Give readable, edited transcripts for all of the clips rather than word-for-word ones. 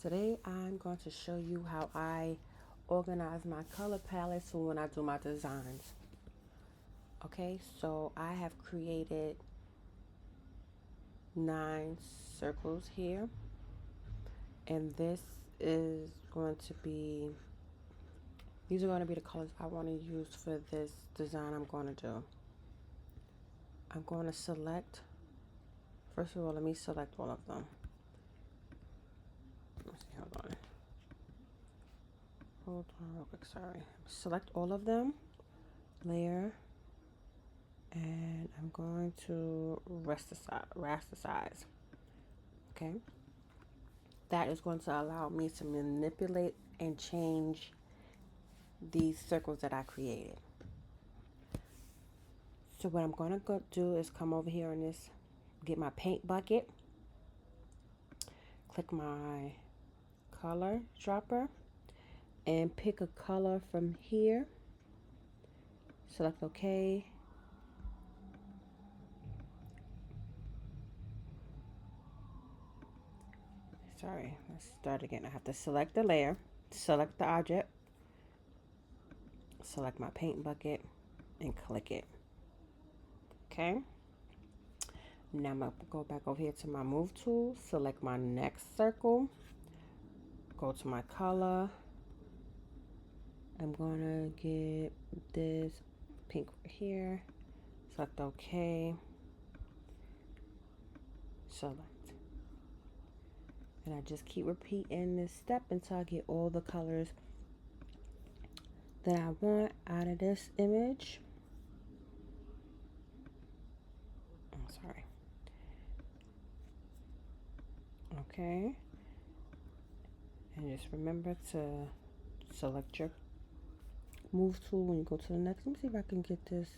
Today I'm going to show you how I organize my color palettes for when I do my designs. Okay, so I have created 9 circles here, and these are going to be the colors I want to use for this design I'm going to do. I'm going to select, first of all, let me select all of them. Let's see, hold on real quick, sorry. Select all of them, layer, and I'm going to rasterize. Okay, that is going to allow me to manipulate and change these circles that I created. So what I'm going to go do is come over here on this, get my paint bucket, click my color dropper, and pick a color from here. Select OK. Sorry, let's start again. I have to select the layer, select the object, select my paint bucket, and click it. Okay. Now I'm going to go back over here to my move tool, select my next circle, go to my color. I'm going to get this pink right here, select OK, select. And I just keep repeating this step until I get all the colors that I want out of this image. Oh, sorry. Okay. And just remember to select your move tool when you go to the next. Let me see if I can get this.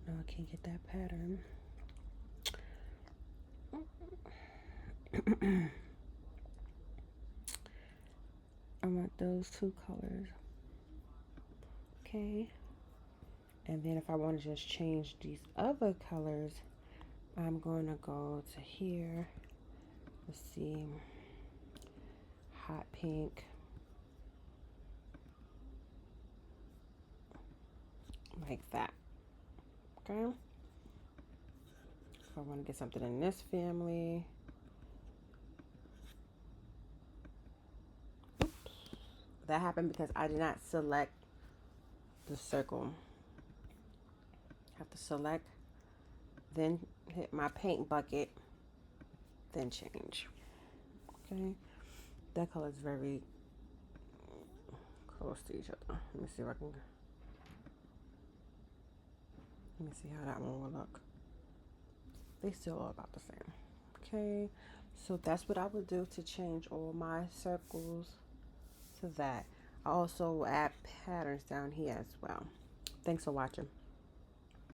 No, I can't get that pattern. I want those 2 colors. Okay. And then if I want to just change these other colors, I'm going to go to here. Let's see. Hot pink. Like that. Okay. If I want to get something in this family. Oops. That happened because I did not select the circle. Have to select, then hit my paint bucket, then change. Okay. That color is very close to each other. Let me see if I can. Let me see how that one will look. They still are about the same. Okay, so that's what I would do to change all my circles to that. I also will add patterns down here as well. Thanks for watching.